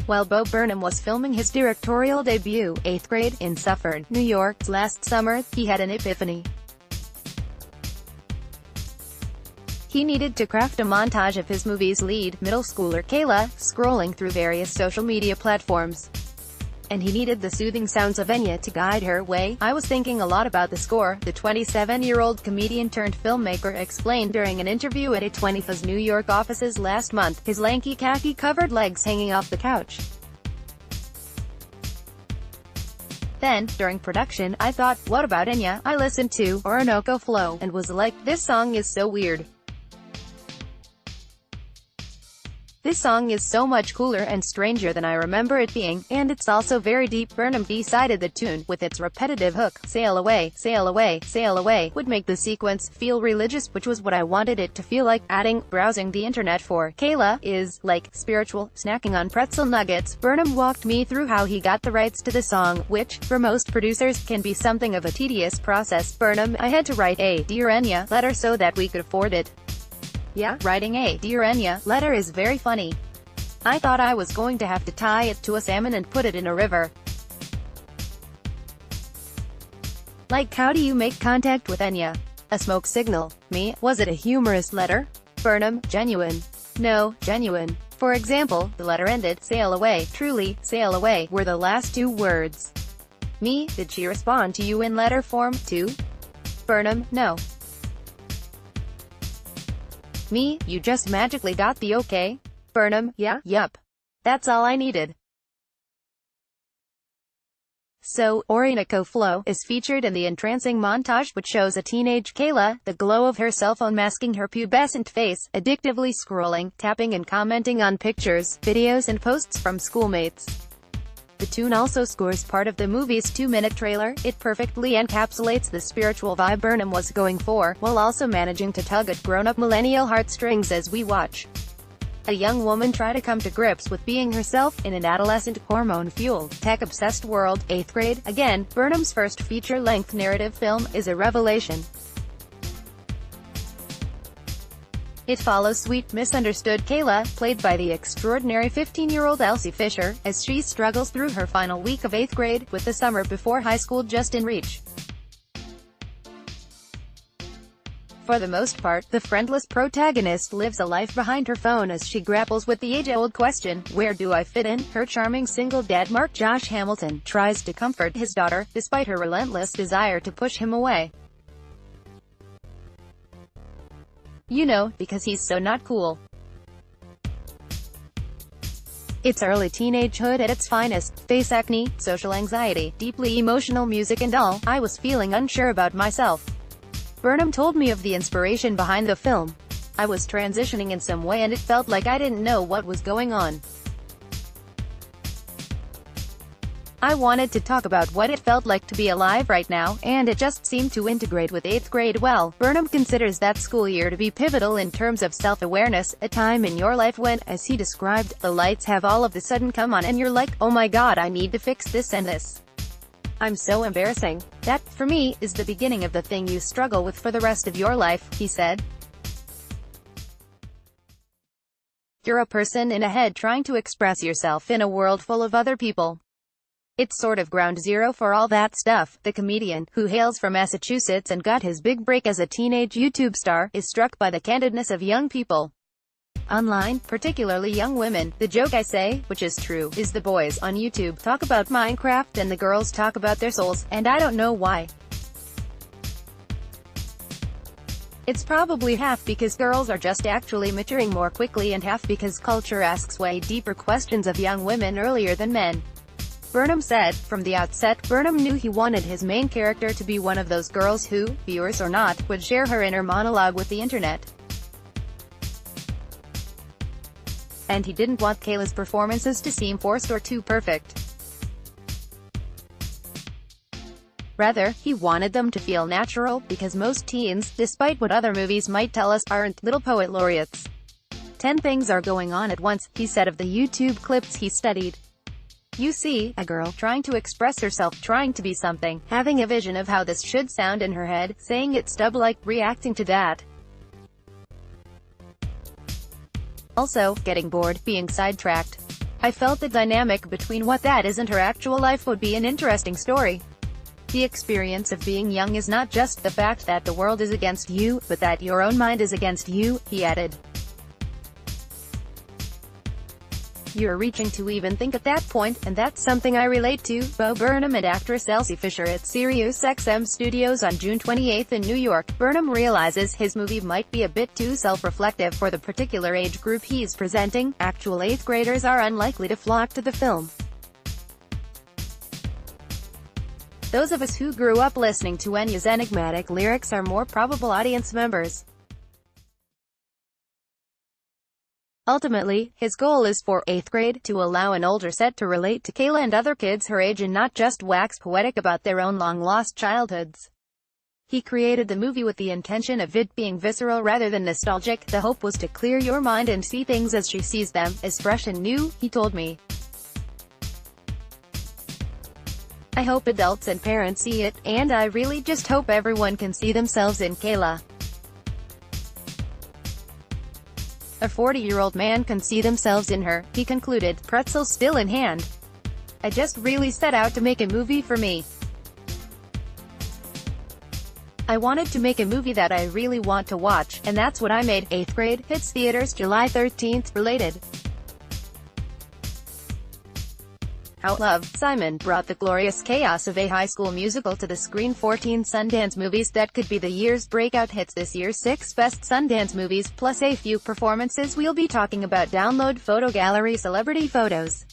While Burnham was filming his directorial debut, 8th Grade, in Suffern, New York, last summer, he had an epiphany. He needed to craft a montage of his movie's lead, middle schooler Kayla, scrolling through various social media platforms. And he needed the soothing sounds of Enya to guide her way. "I was thinking a lot about the score," the 27-year-old comedian-turned-filmmaker explained during an interview at A24's New York offices last month, his lanky khaki-covered legs hanging off the couch. Then, during production, I thought, what about Enya? I listened to Orinoco Flow, and was like, this song is so weird. This song is so much cooler and stranger than I remember it being, and it's also very deep. Burnham decided the tune, with its repetitive hook, "Sail Away, Sail Away, Sail Away," would make the sequence feel religious, which was what I wanted it to feel like, adding, "Browsing the internet for Kayla is, like, spiritual, snacking on pretzel nuggets." Burnham walked me through how he got the rights to the song, which, for most producers, can be something of a tedious process. "Burnham, I had to write a Dear Enya letter so that we could afford it. Yeah, writing a Dear Enya letter is very funny. I thought I was going to have to tie it to a salmon and put it in a river. Like, how do you make contact with Enya? A smoke signal. Me, was it a humorous letter? Burnham, genuine. No, genuine. For example, the letter ended, "Sail away, truly, sail away," were the last two words. Me, did she respond to you in letter form, too? Burnham, no. Me, you just magically got the okay? Burnham, yeah, yup. That's all I needed. So, Orinoco Flow is featured in the entrancing montage, which shows a teenage Kayla, the glow of her cell phone masking her pubescent face, addictively scrolling, tapping and commenting on pictures, videos and posts from schoolmates. The tune also scores part of the movie's 2-minute trailer. It perfectly encapsulates the spiritual vibe Burnham was going for, while also managing to tug at grown-up millennial heartstrings as we watch a young woman try to come to grips with being herself, in an adolescent, hormone-fueled, tech-obsessed world. 8th Grade, again, Burnham's first feature-length narrative film, is a revelation. It follows sweet, misunderstood Kayla, played by the extraordinary 15-year-old Elsie Fisher, as she struggles through her final week of 8th grade, with the summer before high school just in reach. For the most part, the friendless protagonist lives a life behind her phone as she grapples with the age-old question, where do I fit in? Her charming single dad Mark Josh Hamilton tries to comfort his daughter, despite her relentless desire to push him away. You know, because he's so not cool. It's early teenagehood at its finest. Face acne, social anxiety, deeply emotional music and all. I was feeling unsure about myself. Burnham told me of the inspiration behind the film. I was transitioning in some way and it felt like I didn't know what was going on. I wanted to talk about what it felt like to be alive right now, and it just seemed to integrate with 8th grade well. Burnham considers that school year to be pivotal in terms of self-awareness, a time in your life when, as he described, the lights have all of a sudden come on and you're like, oh my god, I need to fix this and this. I'm so embarrassing. That, for me, is the beginning of the thing you struggle with for the rest of your life, he said. You're a person in a head trying to express yourself in a world full of other people. It's sort of ground zero for all that stuff. The comedian, who hails from Massachusetts and got his big break as a teenage YouTube star, is struck by the candidness of young people online, particularly young women. The joke, I say, which is true, is the boys on YouTube talk about Minecraft and the girls talk about their souls, and I don't know why. It's probably half because girls are just actually maturing more quickly and half because culture asks way deeper questions of young women earlier than men. Burnham said, from the outset, Burnham knew he wanted his main character to be one of those girls who, viewers or not, would share her inner monologue with the internet. And he didn't want Kayla's performances to seem forced or too perfect. Rather, he wanted them to feel natural, because most teens, despite what other movies might tell us, aren't little poet laureates. 10 things are going on at once, he said of the YouTube clips he studied. You see, a girl trying to express herself, trying to be something, having a vision of how this should sound in her head, saying it stub-like, reacting to that. Also, getting bored, being sidetracked. I felt the dynamic between what that is and her actual life would be an interesting story. The experience of being young is not just the fact that the world is against you, but that your own mind is against you," he added. "You're reaching to even think at that point, and that's something I relate to." Bo Burnham and actress Elsie Fisher at SiriusXM Studios on June 28 in New York. Burnham realizes his movie might be a bit too self-reflective for the particular age group he's presenting. Actual 8th graders are unlikely to flock to the film. Those of us who grew up listening to Enya's enigmatic lyrics are more probable audience members. Ultimately, his goal is for 8th grade to allow an older set to relate to Kayla and other kids her age and not just wax poetic about their own long-lost childhoods. He created the movie with the intention of it being visceral rather than nostalgic. "The hope was to clear your mind and see things as she sees them, as fresh and new," he told me. "I hope adults and parents see it, and I really just hope everyone can see themselves in Kayla. A 40-year-old man can see themselves in her," he concluded, pretzel still in hand. "I just really set out to make a movie for me. I wanted to make a movie that I really want to watch, and that's what I made." 8th grade hits theaters July 13. Related. How Love, Simon, brought the glorious chaos of a high school musical to the screen. 14 Sundance movies that could be the year's breakout hits this year. 6 best Sundance movies, plus a few performances we'll be talking about. Download Photo Gallery celebrity photos.